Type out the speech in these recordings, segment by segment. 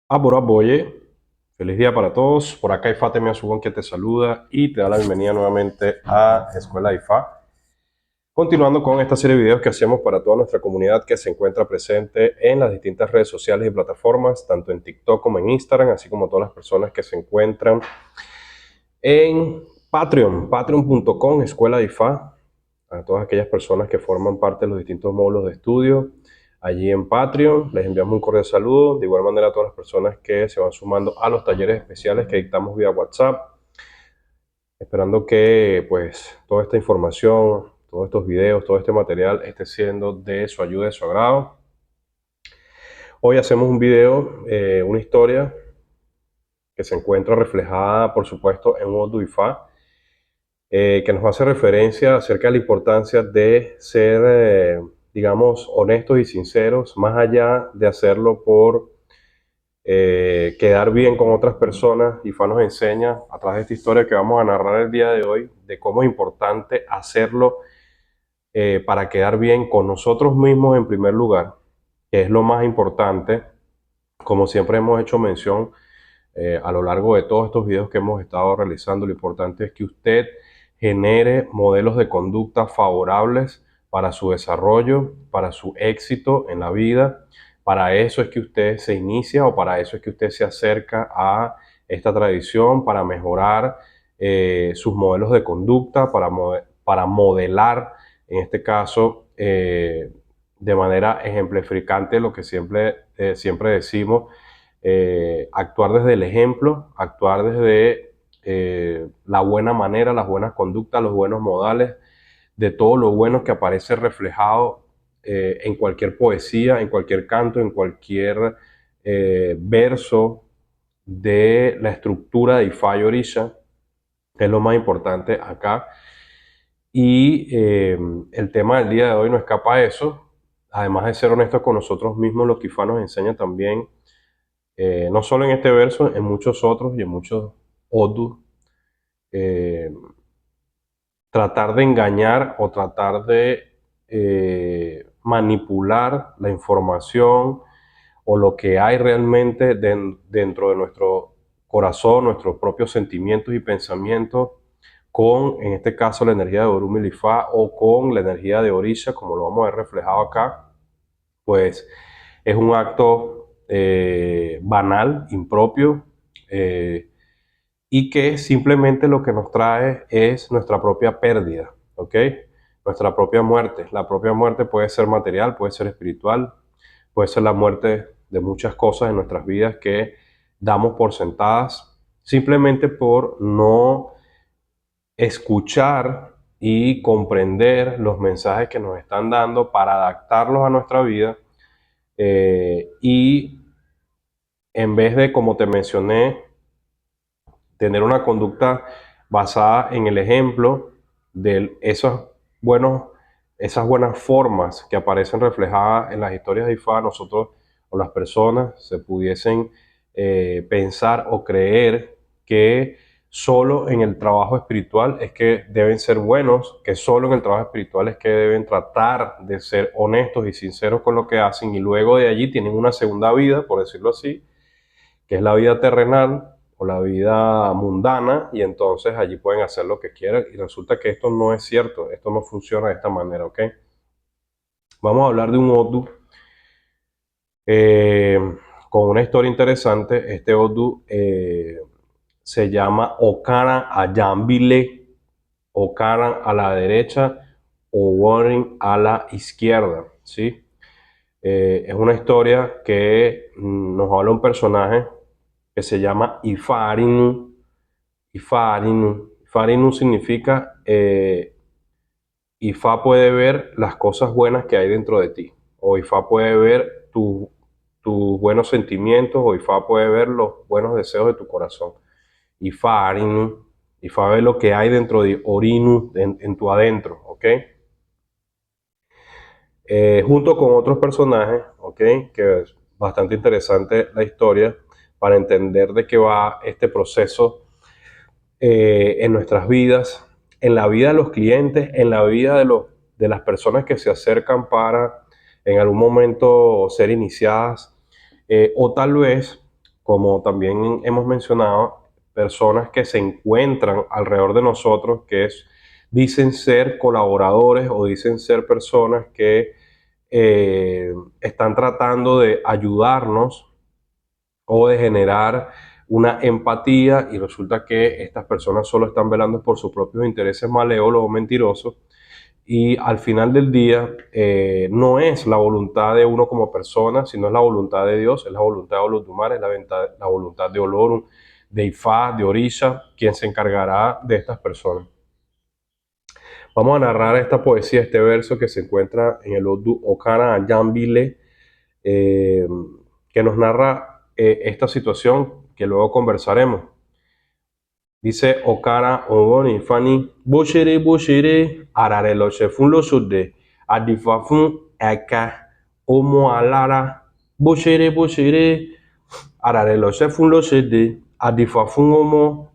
Aboye, feliz día para todos. Por acá IFA Temia Subón que te saluda y te da la bienvenida nuevamente a Escuela IFA. Continuando con esta serie de videos que hacemos para toda nuestra comunidad que se encuentra presente en las distintas redes sociales y plataformas, tanto en TikTok como en Instagram, así como todas las personas que se encuentran en Patreon, patreon.com, Escuela IFA, a todas aquellas personas que forman parte de los distintos módulos de estudio. Allí en Patreon les enviamos un cordial saludo, de igual manera a todas las personas que se van sumando a los talleres especiales que dictamos vía WhatsApp, esperando que pues toda esta información, todos estos videos, todo este material esté siendo de su ayuda y de su agrado. Hoy hacemos un video, una historia que se encuentra reflejada por supuesto en un Oddu IFA, que nos hace referencia acerca de la importancia de ser, digamos, honestos y sinceros, más allá de hacerlo por quedar bien con otras personas. IFA nos enseña a través de esta historia que vamos a narrar el día de hoy de cómo es importante hacerlo para quedar bien con nosotros mismos en primer lugar, que es lo más importante. Como siempre hemos hecho mención a lo largo de todos estos videos que hemos estado realizando, lo importante es que usted genere modelos de conducta favorables para su desarrollo, para su éxito en la vida. Para eso es que usted se inicia o para eso es que usted se acerca a esta tradición, para mejorar sus modelos de conducta, para modelar, en este caso, de manera ejemplificante lo que siempre decimos, actuar desde el ejemplo, actuar desde la buena manera, las buenas conductas, los buenos modales, de todo lo bueno que aparece reflejado en cualquier poesía, en cualquier canto, en cualquier verso de la estructura de Ifá y Orisha, que es lo más importante acá. Y el tema del día de hoy no escapa a eso, además de ser honestos con nosotros mismos, lo que Ifá nos enseña también, no solo en este verso, en muchos otros y en muchos odus, eh, tratar de engañar o tratar de manipular la información o lo que hay realmente dentro de nuestro corazón, nuestros propios sentimientos y pensamientos, con, en este caso, la energía de Orun Milifá o con la energía de Orisha, como lo vamos a ver reflejado acá, pues es un acto banal, impropio, eh, y que simplemente lo que nos trae es nuestra propia pérdida, ¿ok? Nuestra propia muerte. La propia muerte puede ser material, puede ser espiritual, puede ser la muerte de muchas cosas en nuestras vidas que damos por sentadas, simplemente por no escuchar y comprender los mensajes que nos están dando para adaptarlos a nuestra vida, y en vez de, como te mencioné, tener una conducta basada en el ejemplo de buenos, esas buenas formas que aparecen reflejadas en las historias de Ifá, nosotros o las personas se pudiesen pensar o creer que solo en el trabajo espiritual es que deben ser buenos, que solo en el trabajo espiritual es que deben tratar de ser honestos y sinceros con lo que hacen, y luego de allí tienen una segunda vida, por decirlo así, que es la vida terrenal o la vida mundana, y entonces allí pueden hacer lo que quieran, y resulta que esto no es cierto, esto no funciona de esta manera, ¿ok? Vamos a hablar de un Oddu eh, con una historia interesante. Este Oddu se llama Okaran Ayambile, Okaran a la derecha o Warring a la izquierda, ¿sí? Es una historia que nos habla un personaje que se llama Ifarinu. Ifarinu. Ifarinu significa Ifá puede ver las cosas buenas que hay dentro de ti, o Ifá puede ver tus buenos sentimientos, o Ifá puede ver los buenos deseos de tu corazón. Ifarinu. Ifá ve lo que hay dentro de Orinu, en tu adentro, ¿ok? Junto con otros personajes, ¿ok? Que es bastante interesante la historia para entender de qué va este proceso en nuestras vidas, en la vida de los clientes, en la vida de las personas que se acercan para en algún momento ser iniciadas, o tal vez como también hemos mencionado, personas que se encuentran alrededor de nosotros dicen ser colaboradores o dicen ser personas que están tratando de ayudarnos o de generar una empatía, y resulta que estas personas solo están velando por sus propios intereses malévolos o mentirosos, y al final del día no es la voluntad de uno como persona, sino es la voluntad de Dios, es la voluntad de Olodumare, es la voluntad de Olorum, de Ifá, de Orisha, quien se encargará de estas personas. Vamos a narrar esta poesía, este verso que se encuentra en el Odu Okana Yambile, eh, que nos narra esta situación que luego conversaremos. Dice Okara Ongoni Fani Boshiri Boshiri Ararelo Shefun Losude Adifafun Eka Omo Alara Boshiri Boshiri Ararelo Shefun Losude Adifafun Omo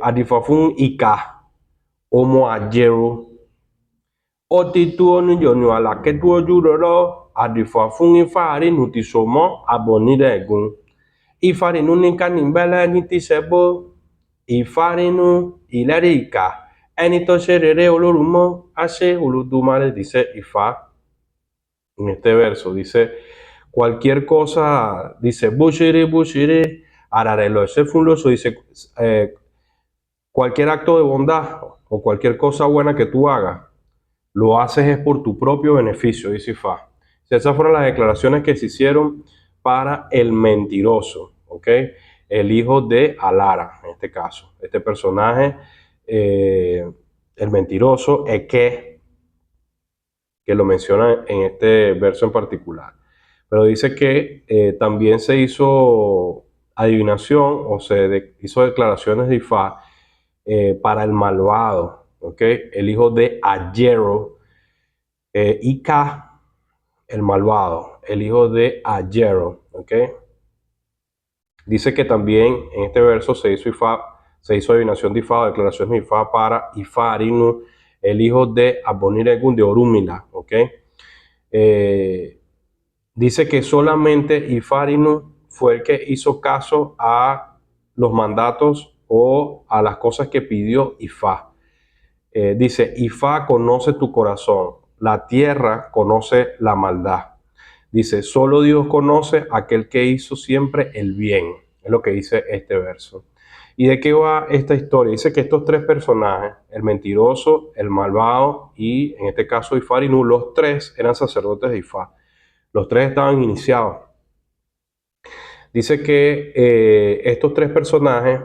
Adifafun Ika Omo Ajero Otitu Onijonu Alaketu Ojuroro Adifafun Ifari Nutisomo Abonire Egun Ifari Nunika Nimbele Nitisebo Ìfarinu ìlẹ́rìíkà ẹni tó ṣe rere olórúmọ́ á ṣe Olódùmarè, dice Ifá en este verso. Dice cualquier cosa, dice Bushiri ararelo ese funloso, dice cualquier acto de bondad o cualquier cosa buena que tú hagas lo haces es por tu propio beneficio, dice Ifá. Esas fueron las declaraciones que se hicieron para el mentiroso, ¿ok? El hijo de Alara, en este caso. Este personaje, el mentiroso, Eke, que lo menciona en este verso en particular. Pero dice que también se hizo adivinación o hizo declaraciones de Ifá para el malvado, ¿ok? El hijo de Ayero, Ika, el malvado, el hijo de Ayero, ¿ok? Dice que también en este verso se hizo adivinación de Ifá, declaración de Ifá para Ifarinu, el hijo de Aboniregun de Orúmila, ¿ok? Dice que solamente Ifarinu fue el que hizo caso a los mandatos o a las cosas que pidió Ifá. Dice, Ifá conoce tu corazón, la tierra conoce la maldad. Dice, solo Dios conoce a aquel que hizo siempre el bien. Es lo que dice este verso. ¿Y de qué va esta historia? Dice que estos tres personajes, el mentiroso, el malvado y en este caso Ifarinu, los tres eran sacerdotes de Ifá. Los tres estaban iniciados. Dice que estos tres personajes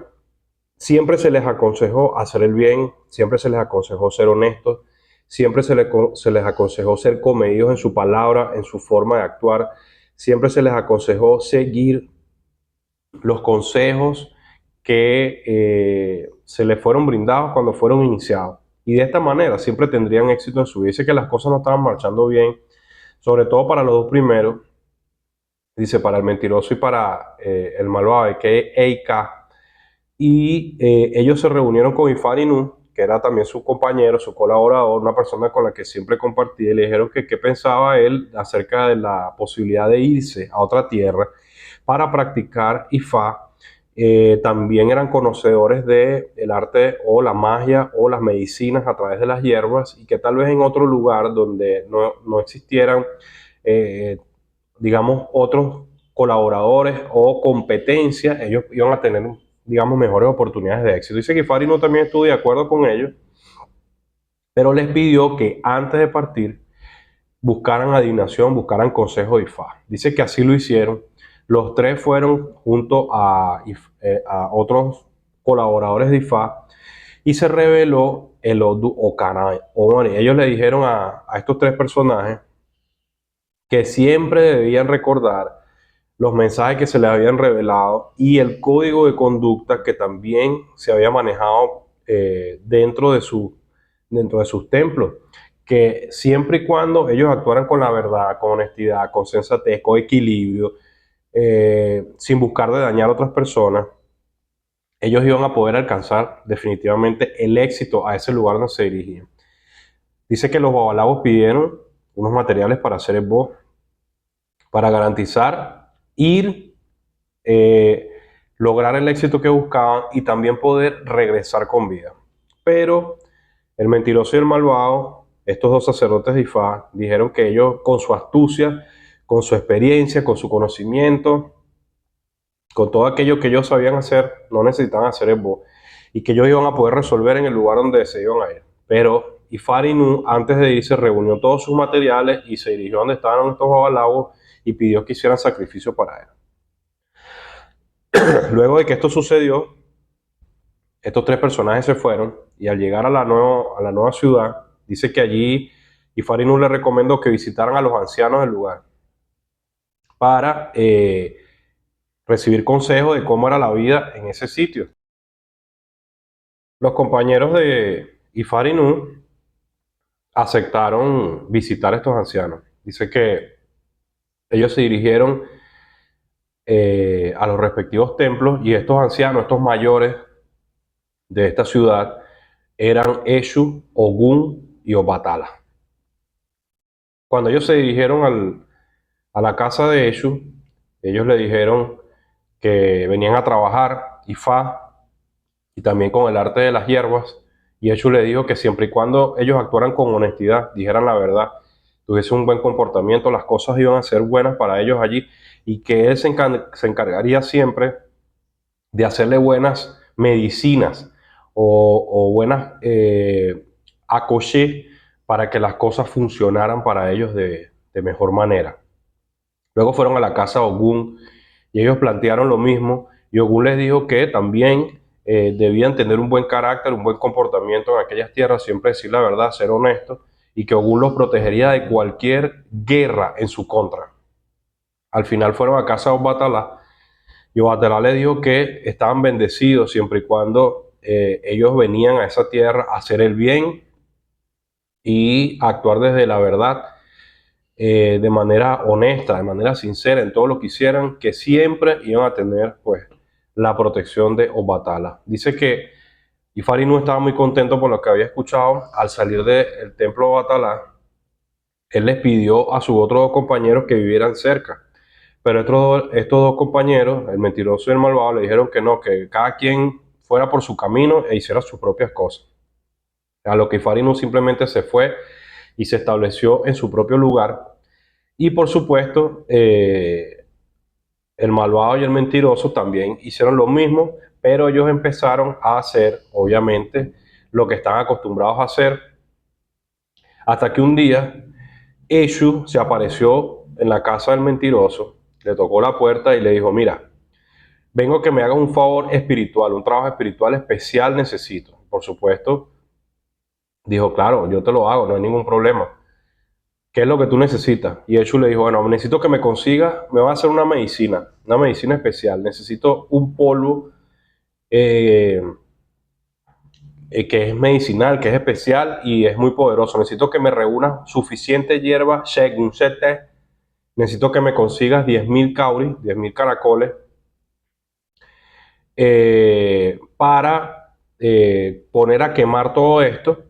siempre se les aconsejó hacer el bien, siempre se les aconsejó ser honestos, siempre se les aconsejó ser comedidos en su palabra, en su forma de actuar, siempre se les aconsejó seguir los consejos que se les fueron brindados cuando fueron iniciados. Y de esta manera siempre tendrían éxito en su vida. Dice que las cosas no estaban marchando bien, sobre todo para los dos primeros. Dice, para el mentiroso y para el malvado, que es Eika. Y ellos se reunieron con Ifarinu, que era también su compañero, su colaborador, una persona con la que siempre compartía, y le dijeron que qué pensaba él acerca de la posibilidad de irse a otra tierra para practicar Ifá. También eran conocedores del arte o la magia o las medicinas a través de las hierbas, y que tal vez en otro lugar donde no existieran, digamos, otros colaboradores o competencias, ellos iban a tener, digamos, mejores oportunidades de éxito. Dice que Farino también estuvo de acuerdo con ellos, pero les pidió que antes de partir buscaran adivinación, buscaran consejo de Ifá. Dice que así lo hicieron. Los tres fueron junto a otros colaboradores de Ifá y se reveló el Odu Okana. Ellos le dijeron a estos tres personajes que siempre debían recordar los mensajes que se les habían revelado y el código de conducta que también se había manejado dentro de sus templos, que siempre y cuando ellos actuaran con la verdad, con honestidad, con sensatez, con equilibrio, sin buscar de dañar a otras personas, ellos iban a poder alcanzar definitivamente el éxito a ese lugar donde se dirigían. Dice que los babalabos pidieron unos materiales para hacer el bo, para garantizar ir lograr el éxito que buscaban y también poder regresar con vida. Pero el mentiroso y el malvado, estos dos sacerdotes de Ifá, dijeron que ellos, con su astucia, con su experiencia, con su conocimiento, con todo aquello que ellos sabían hacer, no necesitaban hacer el bo, y que ellos iban a poder resolver en el lugar donde se iban a ir. Pero Ifarinu, antes de irse, reunió todos sus materiales y se dirigió a donde estaban estos babalawos y pidió que hicieran sacrificio para él. Luego de que esto sucedió, estos tres personajes se fueron y al llegar a la nueva ciudad, dice que allí Ifarinu le recomendó que visitaran a los ancianos del lugar para recibir consejos de cómo era la vida en ese sitio. Los compañeros de Ifarinu aceptaron visitar a estos ancianos. Dice que ellos se dirigieron a los respectivos templos y estos ancianos, estos mayores de esta ciudad, eran Eshu, Ogún y Obatala. Cuando ellos se dirigieron a la casa de Eshu, ellos le dijeron que venían a trabajar Ifá y también con el arte de las hierbas, y Eshu le dijo que siempre y cuando ellos actuaran con honestidad, dijeran la verdad, tuviesen un buen comportamiento, las cosas iban a ser buenas para ellos allí, y que él se encargaría siempre de hacerle buenas medicinas o buenas acoché para que las cosas funcionaran para ellos de mejor manera. Luego fueron a la casa de Ogún y ellos plantearon lo mismo, y Ogún les dijo que también debían tener un buen carácter, un buen comportamiento en aquellas tierras, siempre decir la verdad, ser honestos, y que Ogún los protegería de cualquier guerra en su contra. Al final fueron a casa de Obatala y Obatala les dijo que estaban bendecidos siempre y cuando ellos venían a esa tierra a hacer el bien y a actuar desde la verdad, de manera honesta, de manera sincera en todo lo que hicieran, que siempre iban a tener pues la protección de Obatala. Dice que Ifarinu estaba muy contento por lo que había escuchado. Al salir del templo de Obatala, él les pidió a sus otros dos compañeros que vivieran cerca. Pero estos dos compañeros, el mentiroso y el malvado, le dijeron que no, que cada quien fuera por su camino e hiciera sus propias cosas. A lo que Ifarinu simplemente se fue y se estableció en su propio lugar. Y por supuesto, el malvado y el mentiroso también hicieron lo mismo, pero ellos empezaron a hacer, obviamente, lo que están acostumbrados a hacer, hasta que un día Eshu se apareció en la casa del mentiroso, le tocó la puerta y le dijo, mira, vengo que me hagas un favor espiritual, un trabajo espiritual especial necesito. Por supuesto, dijo, claro, yo te lo hago, no hay ningún problema. ¿Qué es lo que tú necesitas? Y Eshu le dijo, bueno, necesito que me consigas, me va a hacer una medicina especial. Necesito un polvo eh, que es medicinal, que es especial y es muy poderoso. Necesito que me reúnas suficiente hierba, Shegun Sete. Necesito que me consigas 10.000 cauris, 10.000 caracoles, para poner a quemar todo esto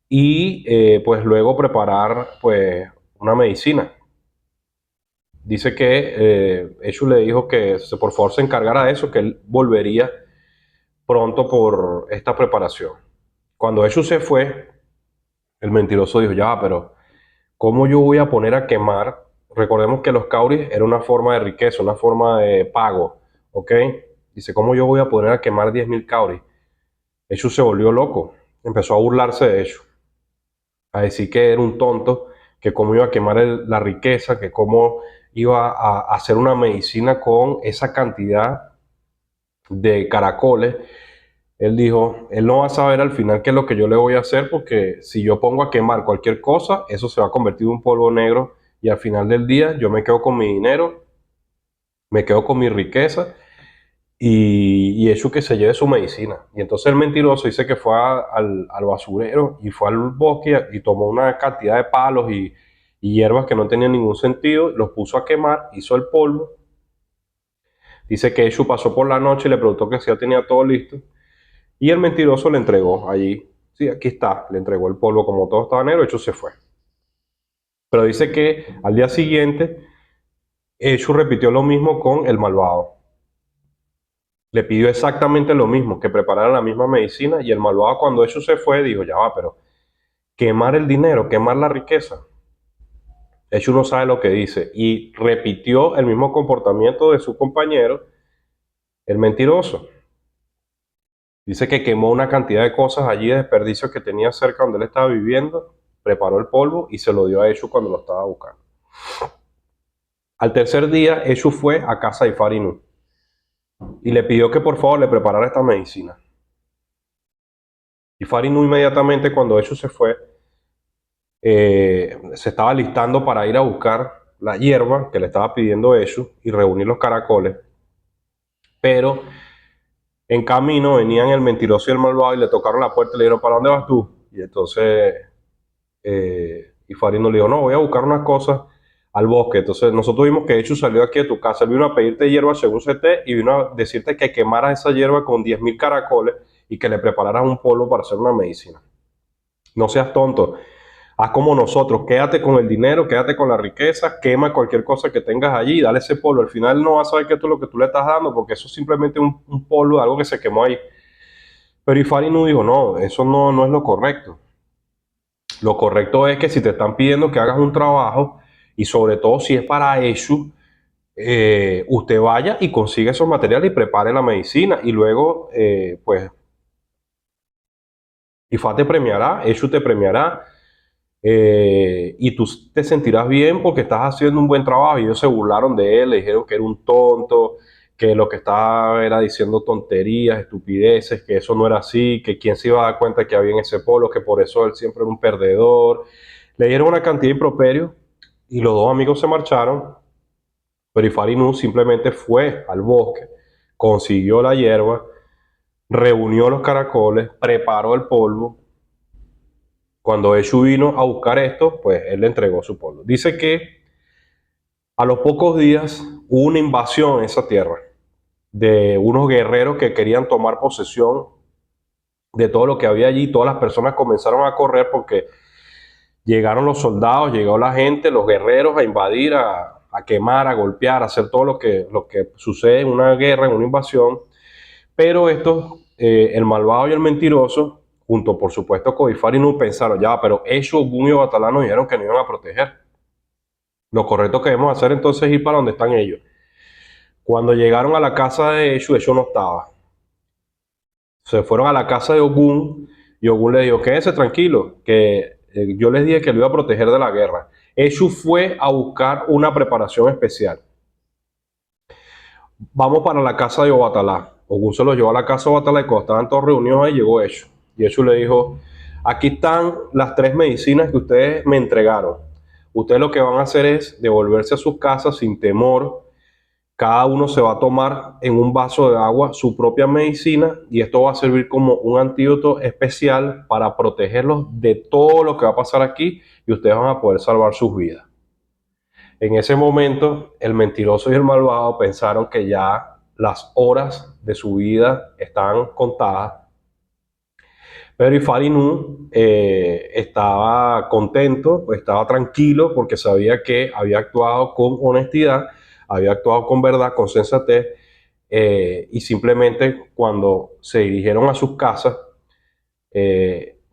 y pues luego preparar pues una medicina. Dice que Eshu le dijo que por favor se encargara de eso, que él volvería pronto por esta preparación. Cuando Eshu se fue, el mentiroso dijo, ya, pero ¿cómo yo voy a poner a quemar? Recordemos que los cauris era una forma de riqueza, una forma de pago, ¿ok? Dice, ¿cómo yo voy a poner a quemar 10.000 cauris? Eshu se volvió loco, empezó a burlarse de Eshu, a decir que era un tonto, que cómo iba a quemar la riqueza, que cómo iba a hacer una medicina con esa cantidad de caracoles. Él dijo, él no va a saber al final qué es lo que yo le voy a hacer, porque si yo pongo a quemar cualquier cosa, eso se va a convertir en un polvo negro y al final del día yo me quedo con mi dinero, me quedo con mi riqueza y eso que se lleve su medicina. Y entonces el mentiroso dice que fue al basurero y fue al bosque y tomó una cantidad de palos y hierbas que no tenían ningún sentido, los puso a quemar, hizo el polvo. Dice que Eshu pasó por la noche y le preguntó que si ya tenía todo listo. Y el mentiroso le entregó allí. Sí, aquí está. Le entregó el polvo como todo estaba negro, Eshu se fue. Pero dice que al día siguiente, Eshu repitió lo mismo con el malvado. le pidió exactamente lo mismo, que preparara la misma medicina, y el malvado, cuando eso se fue, dijo, ya va, pero quemar el dinero, quemar la riqueza. Eshu no sabe lo que dice, y repitió el mismo comportamiento de su compañero, el mentiroso. Dice que quemó una cantidad de cosas allí, de desperdicios que tenía cerca donde él estaba viviendo, preparó el polvo y se lo dio a Eshu cuando lo estaba buscando. Al tercer día, Eshu fue a casa de Ifarinu y le pidió que por favor le preparara esta medicina. Ifarinu inmediatamente, cuando Eshu se fue, se estaba listando para ir a buscar la hierba que le estaba pidiendo Eshu y reunir los caracoles, pero en camino venían el mentiroso y el malvado y le tocaron la puerta y le dijeron, ¿para dónde vas tú? Y entonces Ifarinu le dijo, no, voy a buscar unas cosas al bosque. Entonces nosotros vimos que Eshu salió aquí de tu casa, él vino a pedirte hierba según CT y vino a decirte que quemaras esa hierba con 10.000 caracoles y que le prepararas un polvo para hacer una medicina. No seas tonto, haz como nosotros, quédate con el dinero, quédate con la riqueza, quema cualquier cosa que tengas allí, dale ese polvo. Al final no vas a saber qué es lo que tú le estás dando, porque eso es simplemente un polvo, algo que se quemó ahí. Pero Ifarinu dijo, no, eso no es lo correcto. Lo correcto es que si te están pidiendo que hagas un trabajo, y sobre todo si es para Eshu, usted vaya y consiga esos materiales y prepare la medicina. Y luego, pues, Ifá te premiará, Eshu te premiará, y tú te sentirás bien porque estás haciendo un buen trabajo. Y ellos se burlaron de él, le dijeron que era un tonto, que lo que estaba era diciendo tonterías, estupideces, que eso no era así, que quién se iba a dar cuenta que había en ese polo, que por eso él siempre era un perdedor. Le dieron una cantidad de improperios y los dos amigos se marcharon, pero Ifarinu simplemente fue al bosque, consiguió la hierba, reunió los caracoles, preparó el polvo. Cuando Eshu vino a buscar esto, pues él le entregó su polvo. Dice que a los pocos días hubo una invasión en esa tierra de unos guerreros que querían tomar posesión de todo lo que había allí. Todas las personas comenzaron a correr porque llegaron los soldados, llegó la gente, los guerreros a invadir, a quemar, a golpear, a hacer todo lo que sucede en una guerra, en una invasión. Pero estos, el malvado y el mentiroso, junto por supuesto con Ifarinu, pensaron, ya, pero ellos, Ogun y Obatalá nos dijeron que nos iban a proteger. Lo correcto que debemos hacer entonces es ir para donde están ellos. Cuando llegaron a la casa de Eshu, Eshu no estaba. Se fueron a la casa de Ogun y Ogun le dijo, quédense tranquilo, que yo les dije que lo iba a proteger de la guerra. Eshu fue a buscar una preparación especial. Vamos para la casa de Obatalá. Ogun se los llevó a la casa de Obatalá y cuando estaban todos reunidos ahí llegó Eshu. Y Eshu le dijo, aquí están las 3 medicinas que ustedes me entregaron. Ustedes lo que van a hacer es devolverse a sus casas sin temor. Cada uno se va a tomar en un vaso de agua su propia medicina y esto va a servir como un antídoto especial para protegerlos de todo lo que va a pasar aquí y ustedes van a poder salvar sus vidas. En ese momento, el mentiroso y el malvado pensaron que ya las horas de su vida estaban contadas, pero Ifarinu estaba contento, estaba tranquilo porque sabía que había actuado con honestidad, había actuado con verdad, con sensatez, y simplemente cuando se dirigieron a sus casas,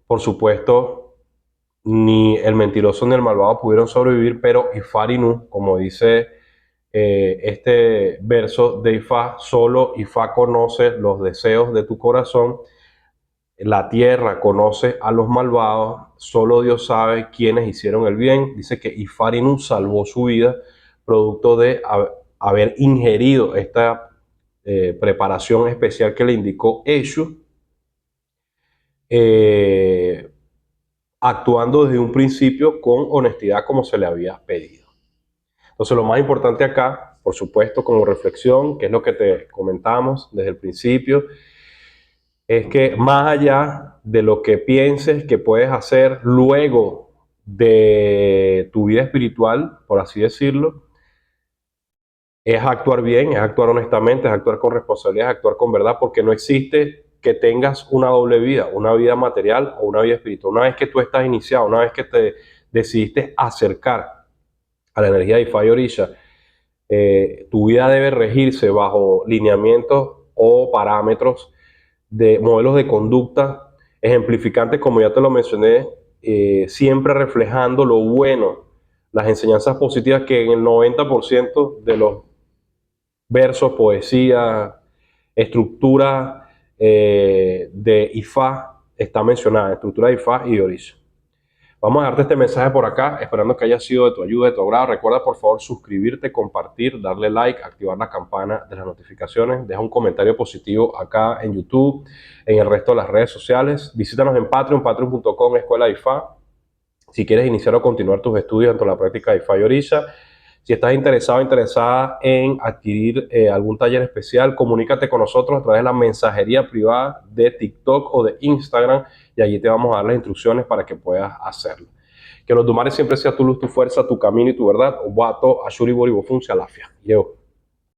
por supuesto, ni el mentiroso ni el malvado pudieron sobrevivir, pero Ifarinu, como dice este verso de Ifá, solo Ifá conoce los deseos de tu corazón. La tierra conoce a los malvados, solo Dios sabe quiénes hicieron el bien. Dice que Ifarinu salvó su vida producto de haber ingerido esta preparación especial que le indicó Eshu, eh, actuando desde un principio con honestidad como se le había pedido. Entonces lo más importante acá, por supuesto, como reflexión, que es lo que te comentamos desde el principio, es que más allá de lo que pienses que puedes hacer luego de tu vida espiritual, por así decirlo, es actuar bien, es actuar honestamente, es actuar con responsabilidad, es actuar con verdad, porque no existe que tengas una doble vida, una vida material o una vida espiritual. Una vez que tú estás iniciado, una vez que te decidiste acercar a la energía de Ifá y Orisha, tu vida debe regirse bajo lineamientos o parámetros de modelos de conducta ejemplificantes, como ya te lo mencioné, siempre reflejando lo bueno, las enseñanzas positivas que en el 90% de los versos, poesía, estructura de IFA está mencionada, estructura de IFA y de Orisa. Vamos a darte este mensaje por acá, esperando que haya sido de tu ayuda, de tu agrado. Recuerda por favor suscribirte, compartir, darle like, activar la campana de las notificaciones. Deja un comentario positivo acá en YouTube, en el resto de las redes sociales. Visítanos en Patreon, patreon.com, Escuela IFA. Si quieres iniciar o continuar tus estudios dentro de la práctica de IFA y Orisa. Si estás interesado o interesada en adquirir algún taller especial, comunícate con nosotros a través de la mensajería privada de TikTok o de Instagram y allí te vamos a dar las instrucciones para que puedas hacerlo. Que los Dumares siempre sea tu luz, tu fuerza, tu camino y tu verdad. Obato, Ashuri, Bori, Bofun, Alafia. Yo.